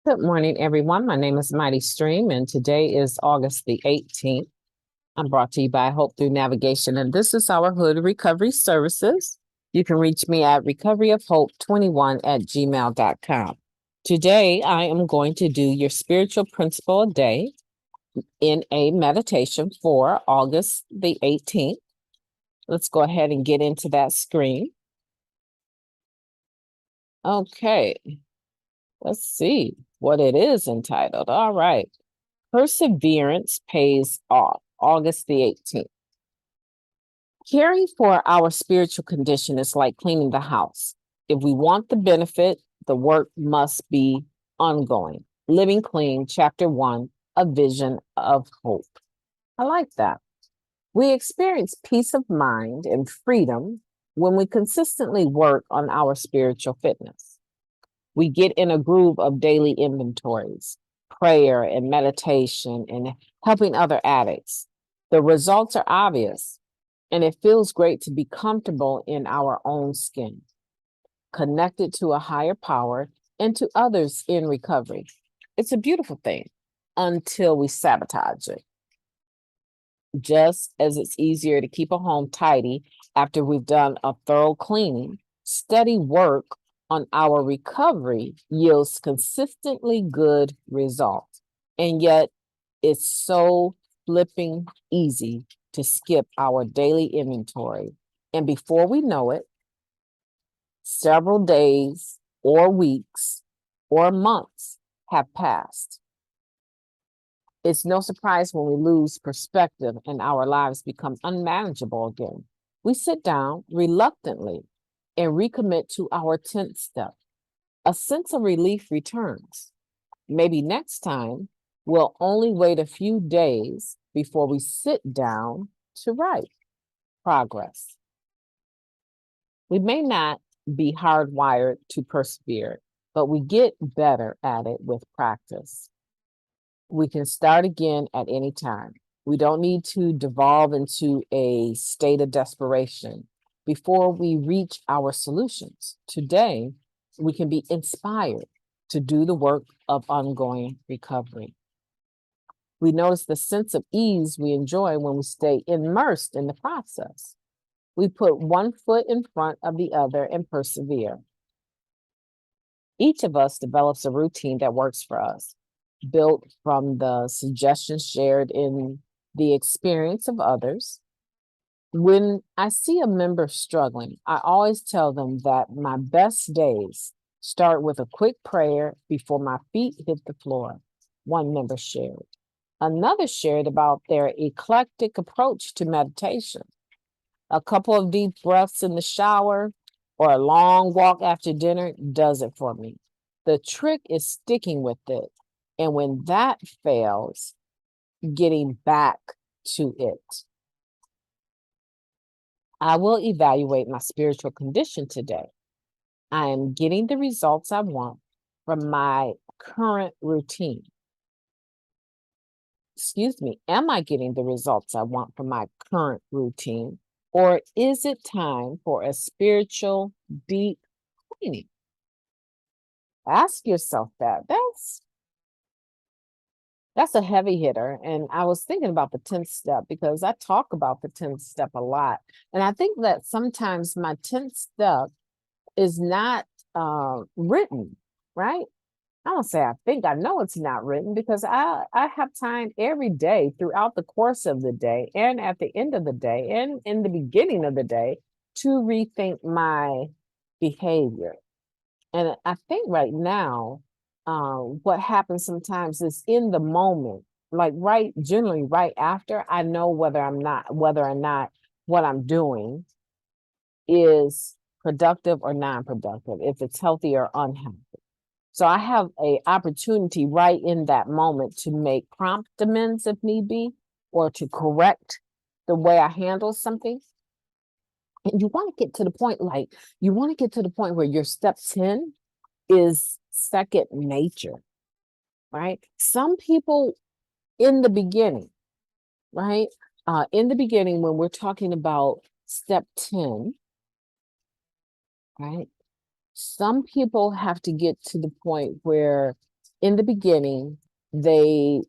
Good morning, everyone. My name is Mighty Stream, and today is August the 18th. I'm brought to you by Hope Through Navigation, and this is our Hood Recovery Services. You can reach me at recoveryofhope21@gmail.com. Today, I am going to do your spiritual principle a day in a meditation for August the 18th. Let's go ahead and get into that screen. Okay, let's see what it is entitled. All right. Perseverance pays off, August the 18th. Caring for our spiritual condition is like cleaning the house. If we want the benefit, the work must be ongoing. Living Clean, Chapter 1, A Vision of Hope. I like that. We experience peace of mind and freedom when we consistently work on our spiritual fitness. We get in a groove of daily inventories, prayer and meditation, and helping other addicts. The results are obvious, and it feels great to be comfortable in our own skin, connected to a higher power and to others in recovery. It's a beautiful thing until we sabotage it. Just as it's easier to keep a home tidy after we've done a thorough cleaning, steady work on our recovery yields consistently good results. And yet, it's so flipping easy to skip our daily inventory. And before we know it, several days or weeks or months have passed. It's no surprise when we lose perspective and our lives become unmanageable again. We sit down reluctantly and recommit to our 10th step. A sense of relief returns. Maybe next time we'll only wait a few days before we sit down to write progress. We may not be hardwired to persevere, but we get better at it with practice. We can start again at any time. We don't need to devolve into a state of desperation before we reach our solutions. Today, we can be inspired to do the work of ongoing recovery. We notice the sense of ease we enjoy when we stay immersed in the process. We put one foot in front of the other and persevere. Each of us develops a routine that works for us, built from the suggestions shared in the experience of others. When I see a member struggling, I always tell them that my best days start with a quick prayer before my feet hit the floor. One member shared. Another shared about their eclectic approach to meditation. A couple of deep breaths in the shower or a long walk after dinner does it for me. The trick is sticking with it. And when that fails, getting back to it. I will evaluate my spiritual condition today. I am getting the results I want from my current routine. Excuse me, am I getting the results I want from my current routine? Or is it time for a spiritual deep cleaning? Ask yourself that. That's a heavy hitter. And I was thinking about the 10th step because I talk about the 10th step a lot. And I think that sometimes my 10th step is not written, right? I don't say I think, I know it's not written because I have time every day throughout the course of the day and at the end of the day and in the beginning of the day to rethink my behavior. And I think right now, what happens sometimes is in the moment, like generally right after, I know whether or not what I'm doing is productive or non-productive, if it's healthy or unhealthy. So I have a opportunity right in that moment to make prompt amends if need be, or to correct the way I handle something. And you want to get to the point, where your step 10 is second nature, right? Some people in the beginning, right? In the beginning, when we're talking about step 10, right? Some people have to get to the point where in the beginning, they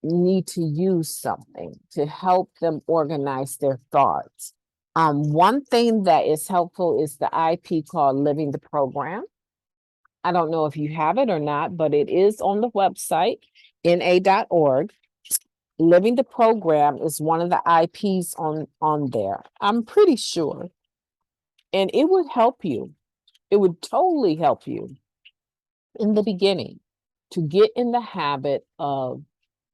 need to use something to help them organize their thoughts. One thing that is helpful is the IP called Living the Program. I don't know if you have it or not, but it is on the website, na.org. Living the Program is one of the IPs on there. I'm pretty sure. And it would help you. It would totally help you in the beginning to get in the habit of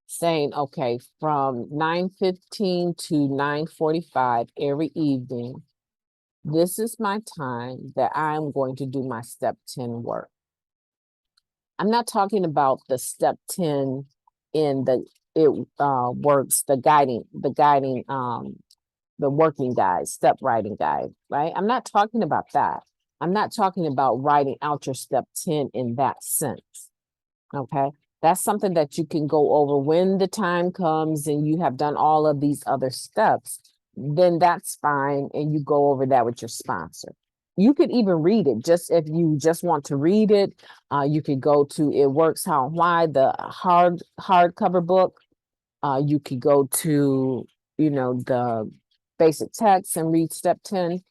saying, okay, from 9:15 to 9:45 every evening, this is my time that I'm going to do my step 10 work. I'm not talking about the step 10 in the works, the working guide, step writing guide, right? I'm not talking about that. I'm not talking about writing out your step 10 in that sense. Okay. That's something that you can go over when the time comes and you have done all of these other steps, then that's fine. And you go over that with your sponsor. You could even read it just if you just want to read it. You could go to It Works How and Why, the hardcover book. You could go to, the basic text and read step 10.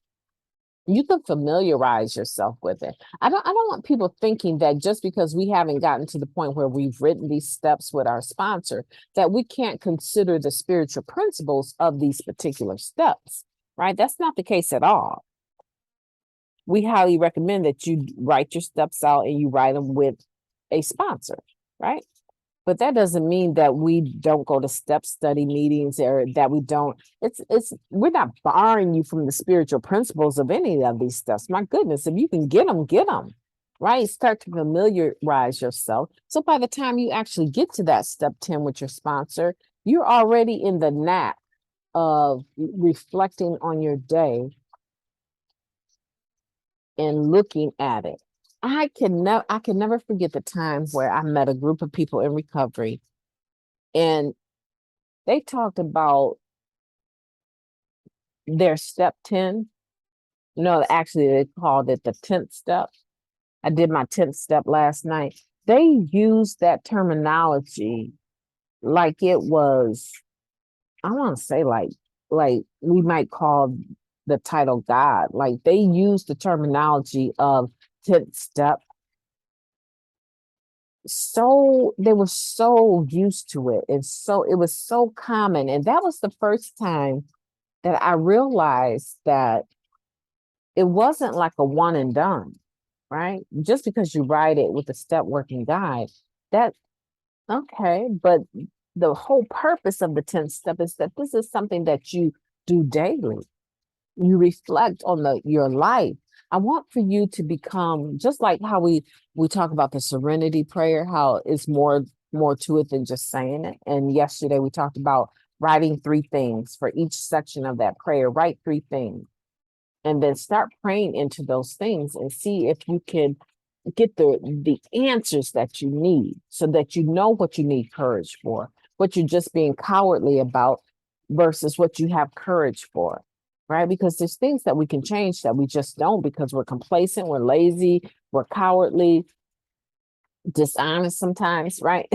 You can familiarize yourself with it. I don't want people thinking that just because we haven't gotten to the point where we've written these steps with our sponsor, that we can't consider the spiritual principles of these particular steps, right? That's not the case at all. We highly recommend that you write your steps out and you write them with a sponsor, right? But that doesn't mean that we don't go to step study meetings or that we don't. We're not barring you from the spiritual principles of any of these steps. My goodness, if you can get them, right? Start to familiarize yourself. So by the time you actually get to that step 10 with your sponsor, you're already in the knack of reflecting on your day and looking at it. I can never forget the time where I met a group of people in recovery and they talked about their step 10. No, actually they called it the 10th step. I did my 10th step last night. They used that terminology like it was, I want to say like we might call the title God. Like they used the terminology of 10th step. So they were so used to it. And so it was so common. And that was the first time that I realized that it wasn't like a one and done, right? Just because you write it with a step working guide, that okay, but the whole purpose of the 10th step is that this is something that you do daily. You reflect on your life. I want for you to become just like how we talk about the serenity prayer, how it's more to it than just saying it. And yesterday we talked about writing 3 things for each section of that prayer. Write 3 things and then start praying into those things and see if you can get the answers that you need so that you know what you need courage for, what you're just being cowardly about versus what you have courage for, right? Because there's things that we can change that we just don't because we're complacent, we're lazy, we're cowardly, dishonest sometimes, right?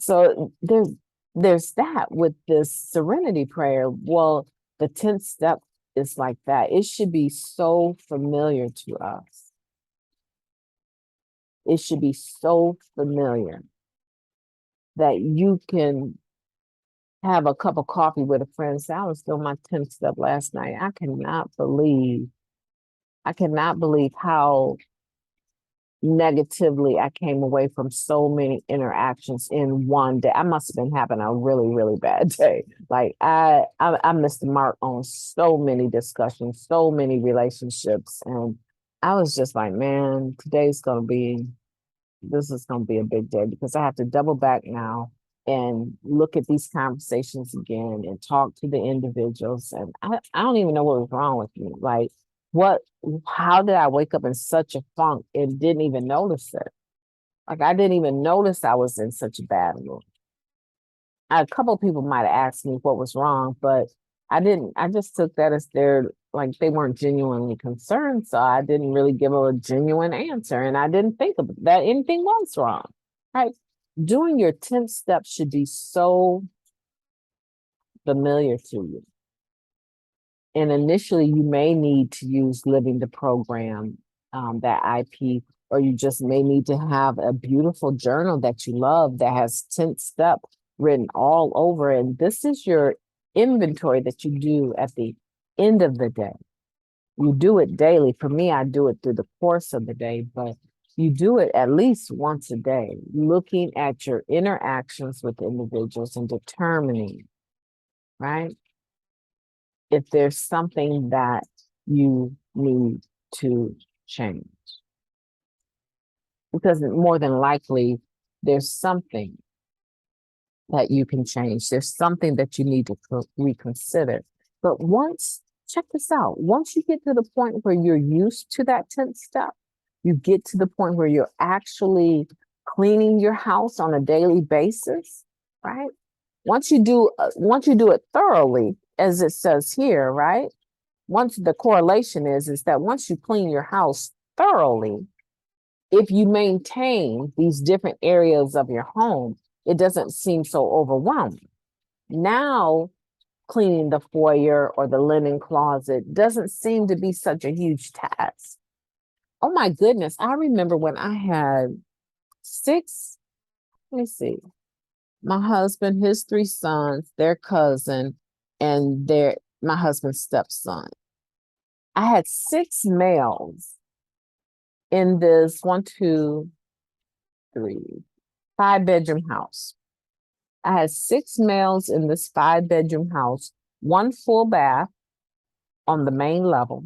So there's that with this serenity prayer. Well, the 10th step is like that. It should be so familiar to us. It should be so familiar that you can have a cup of coffee with a friend and say, I was doing my 10th step last night. I cannot believe how negatively I came away from so many interactions in one day. I must have been having a really, really bad day. Like I missed the mark on so many discussions, so many relationships. And I was just like, man, this is going to be a big day because I have to double back now and look at these conversations again and talk to the individuals. And I don't even know what was wrong with me. Like, how did I wake up in such a funk and didn't even notice it? Like, I didn't even notice I was in such a bad mood. A couple of people might have asked me what was wrong, but I didn't. I just took that as they weren't genuinely concerned. So I didn't really give a genuine answer. And I didn't think that anything was wrong. Right. Doing your 10th step should be so familiar to you. And initially, you may need to use Living the Program, that IP, or you just may need to have a beautiful journal that you love that has 10th step written all over. And this is your inventory that you do at the end of the day. You do it daily. For me, I do it through the course of the day, but you do it at least once a day, looking at your interactions with individuals and determining, right, if there's something that you need to change. Because more than likely, there's something that you can change. There's something that you need to reconsider. But check this out, once you get to the point where you're used to that 10th step, you get to the point where you're actually cleaning your house on a daily basis, right? Once you do it thoroughly, as it says here, right? Once the correlation is that once you clean your house thoroughly, if you maintain these different areas of your home, it doesn't seem so overwhelming. Now, cleaning the foyer or the linen closet doesn't seem to be such a huge task. Oh my goodness, I remember when I had let me see, my husband, his 3 sons, their cousin, and my husband's stepson. I had 6 males in this 1, 2, 3, 5-bedroom house. I had 6 males in this 5-bedroom house, 1 full bath on the main level.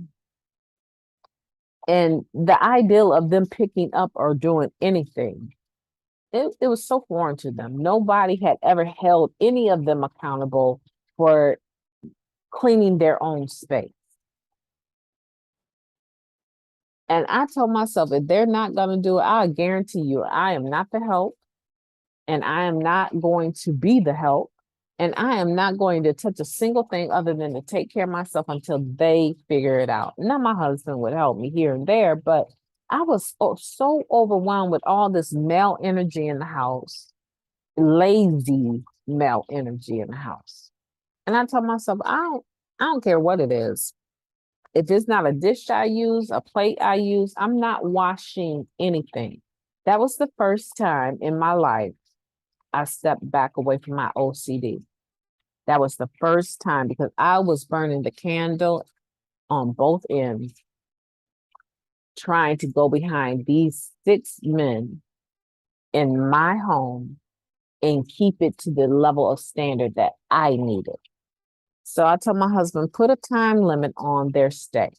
And the ideal of them picking up or doing anything, it was so foreign to them. Nobody had ever held any of them accountable for cleaning their own space. And I told myself, if they're not going to do it, I guarantee you, I am not the help. And I am not going to be the help. And I am not going to touch a single thing other than to take care of myself until they figure it out. Now, my husband would help me here and there, but I was so overwhelmed with all this male energy in the house, lazy male energy in the house. And I told myself, I don't care what it is. If it's not a dish I use, a plate I use, I'm not washing anything. That was the first time in my life I stepped back away from my OCD. That was the first time because I was burning the candle on both ends, trying to go behind these 6 men in my home and keep it to the level of standard that I needed. So I told my husband, put a time limit on their stay.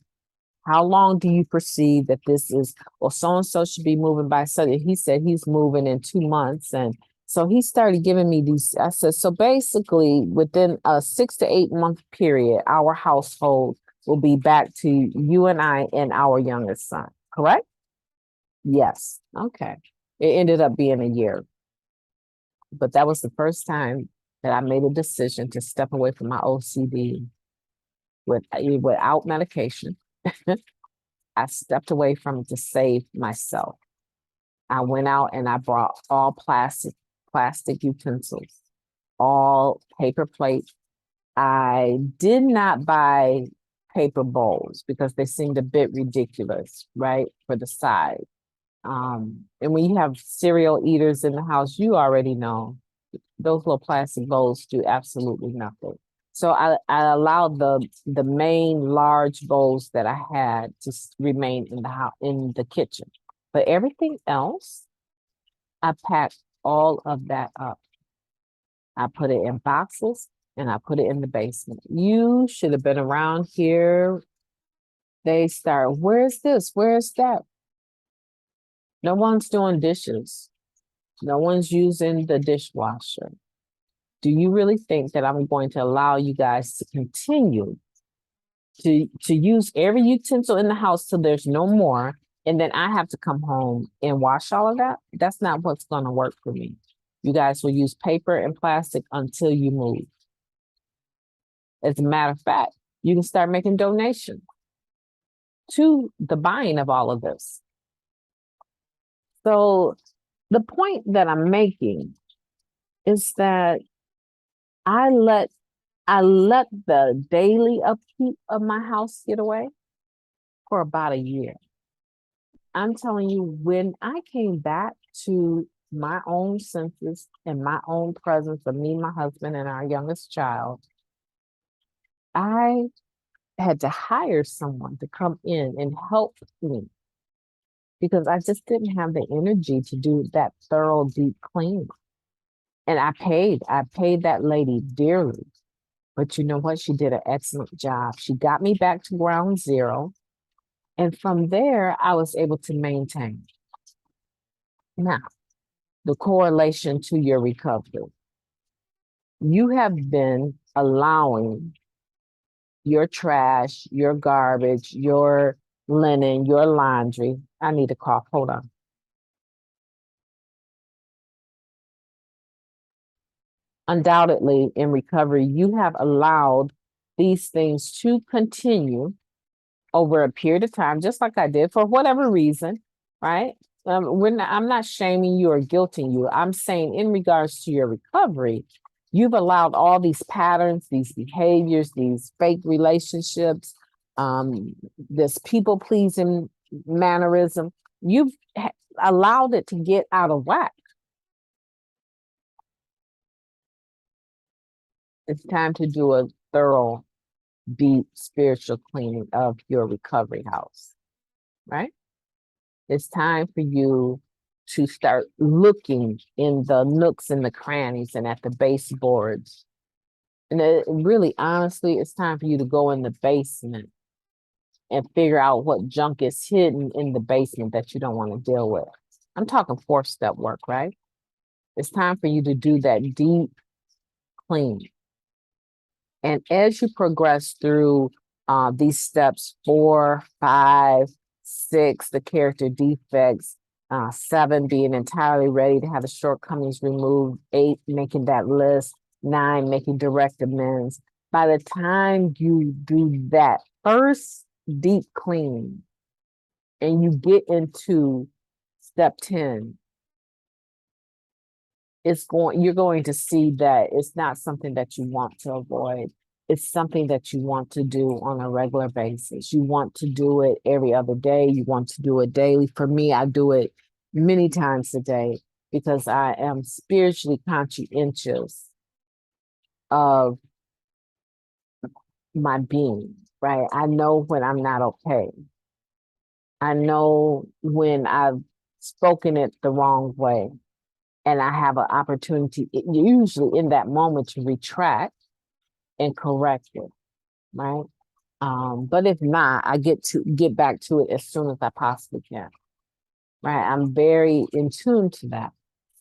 How long do you perceive that this is? Well, so-and-so should be moving by Sunday. He said he's moving in 2 months. And so he started giving me these. I said, so basically within a 6 to 8 month period, our household will be back to you and I and our youngest son, correct? Yes. Okay. It ended up being a year. But that was the first time that I made a decision to step away from my OCD without medication. I stepped away from it to save myself. I went out and I brought all plastic utensils, all paper plates. I did not buy paper bowls because they seemed a bit ridiculous, right? For the size. And when you have cereal eaters in the house, you already know those little plastic bowls do absolutely nothing. So I allowed the main large bowls that I had to remain in the house, in the kitchen. But everything else, I packed all of that up. I put it in boxes and I put it in the basement. You should have been around here. They start, where's this? Where's that? No one's doing dishes. No one's using the dishwasher. Do you really think that I'm going to allow you guys to continue to use every utensil in the house till there's no more, and then I have to come home and wash all of that? That's not what's going to work for me. You guys will use paper and plastic until you move. As a matter of fact, you can start making donations to the buying of all of this. So The point that I'm making is that I let the daily upkeep of my house get away for about a year. I'm telling you, when I came back to my own senses and my own presence of me, my husband, and our youngest child, I had to hire someone to come in and help me because I just didn't have the energy to do that thorough, deep clean. And I paid that lady dearly. But you know what? She did an excellent job. She got me back to ground zero. And from there, I was able to maintain. Now, the correlation to your recovery. You have been allowing your trash, your garbage, your linen, your laundry. I need a cough. Hold on. Undoubtedly, in recovery, you have allowed these things to continue over a period of time, just like I did for whatever reason, right? I'm not shaming you or guilting you. I'm saying in regards to your recovery, you've allowed all these patterns, these behaviors, these fake relationships, this people pleasing mannerism. Allowed it to get out of whack. It's time to do a thorough, deep spiritual cleaning of your recovery house, right? It's time for you to start looking in the nooks and the crannies and at the baseboards. And really, honestly, it's time for you to go in the basement and figure out what junk is hidden in the basement that you don't want to deal with. I'm talking 4-step work, right? It's time for you to do that deep clean. And as you progress through these steps 4, 5, 6, the character defects, 7, being entirely ready to have the shortcomings removed, 8, making that list, 9, making direct amends. By the time you do that first deep clean and you get into step 10, you're going to see that it's not something that you want to avoid. It's something that you want to do on a regular basis. You want to do it every other day. You want to do it daily. For me, I do it many times a day because I am spiritually conscientious of my being, right? I know when I'm not okay. I know when I've spoken it the wrong way. And I have an opportunity, usually in that moment, to retract and correct it, right? But if not, I get back to it as soon as I possibly can, right? I'm very in tune to that.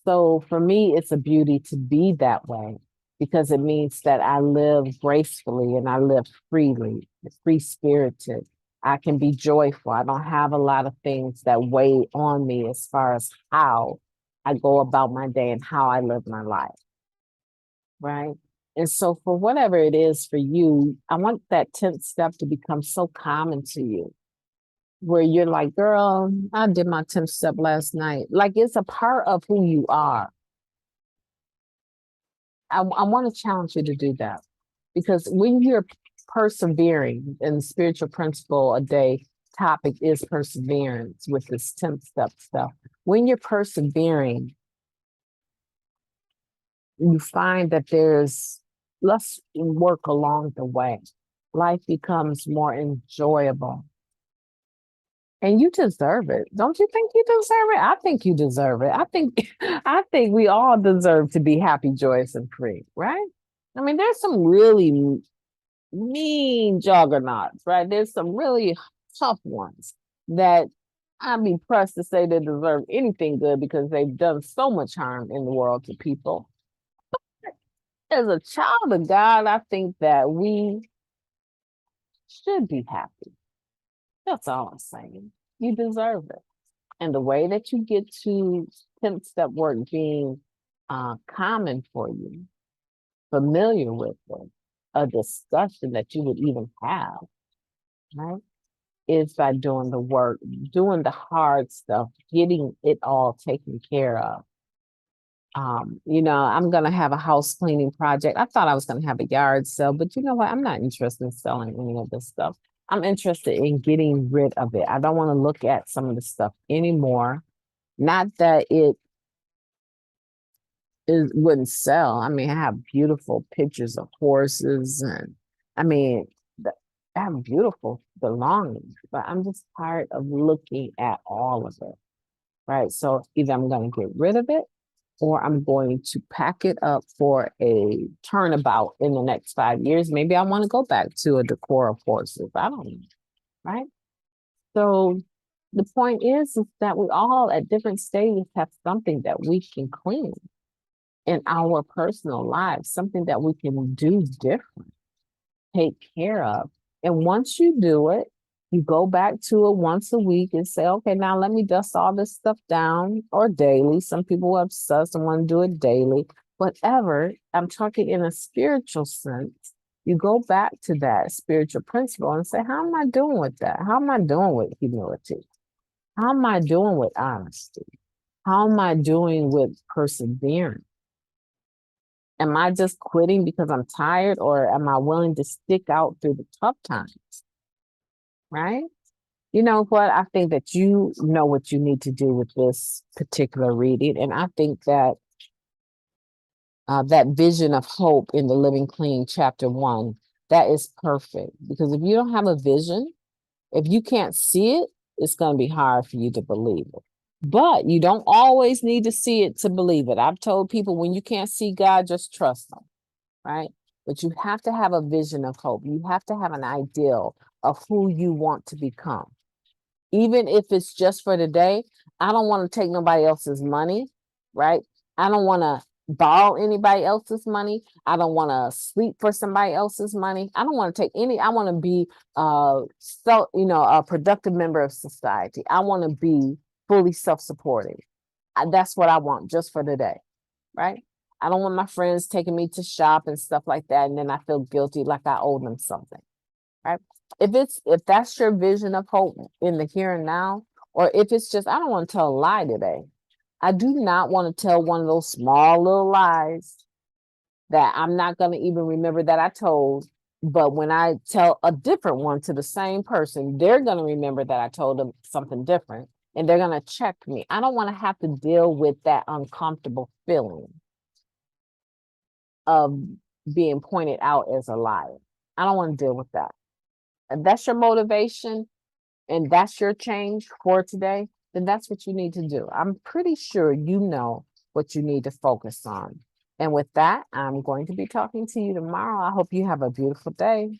So for me, it's a beauty to be that way because it means that I live gracefully and I live freely, free spirited. I can be joyful. I don't have a lot of things that weigh on me as far as how I go about my day and how I live my life, right? And so, for whatever it is for you, I want that 10th step to become so common to you where you're like, girl, I did my 10th step last night. Like it's a part of who you are. I want to challenge you to do that because when you're persevering, and the spiritual principle a day topic is perseverance with this 10th step stuff. When you're persevering, you find that there's less work along the way. Life becomes more enjoyable. And you deserve it. Don't you think you deserve it? I think you deserve it. I think we all deserve to be happy, joyous, and free, right? I mean, there's some really mean juggernauts, right? There's some really tough ones that I'd be pressed to say they deserve anything good because they've done so much harm in the world to people. As a child of God, I think that we should be happy. That's all I'm saying. You deserve it. And the way that you get to 10th step work being common for you, familiar with it, a discussion that you would even have, right? Is by doing the work, doing the hard stuff, getting it all taken care of. I'm gonna have a house cleaning project. I thought I was gonna have a yard sale, but you know what? I'm not interested in selling any of this stuff. I'm interested in getting rid of it. I don't want to look at some of the stuff anymore. Not that it wouldn't sell. I mean, I have beautiful pictures of horses, and I mean, I have beautiful belongings, but I'm just tired of looking at all of it. Right. So either I'm going to get rid of it or I'm going to pack it up for a turnabout in the next 5 years. Maybe I want to go back to a decor of horses. I don't know. Right. So the point is that we all at different stages have something that we can clean in our personal lives, something that we can do different, take care of. And once you do it, you go back to it once a week and say, okay, now let me dust all this stuff down, or daily. Some people are obsessed and want to do it daily. Whatever, I'm talking in a spiritual sense. You go back to that spiritual principle and say, how am I doing with that? How am I doing with humility? How am I doing with honesty? How am I doing with perseverance? Am I just quitting because I'm tired, or am I willing to stick out through the tough times? Right? You know what? I think that you know what you need to do with this particular reading. And I think that that vision of hope in the Living Clean, chapter 1, that is perfect. Because if you don't have a vision, if you can't see it, it's going to be hard for you to believe it. But you don't always need to see it to believe it. I've told people, when you can't see God, just trust them, right? But you have to have a vision of hope. You have to have an ideal of who you want to become. Even if it's just for today, I don't want to take nobody else's money, right? I don't want to borrow anybody else's money. I don't want to sleep for somebody else's money. I don't want to take any, I want to be a productive member of society. I want to be fully self-supporting. That's what I want just for today, right? I don't want my friends taking me to shop and stuff like that, and then I feel guilty like I owe them something, right? If that's your vision of hope in the here and now, or if it's just, I don't want to tell a lie today. I do not want to tell one of those small little lies that I'm not going to even remember that I told. But when I tell a different one to the same person, they're going to remember that I told them something different, and they're going to check me. I don't want to have to deal with that uncomfortable feeling of being pointed out as a liar. I don't want to deal with that. If that's your motivation and that's your change for today, then that's what you need to do. I'm pretty sure you know what you need to focus on. And with that, I'm going to be talking to you tomorrow. I hope you have a beautiful day.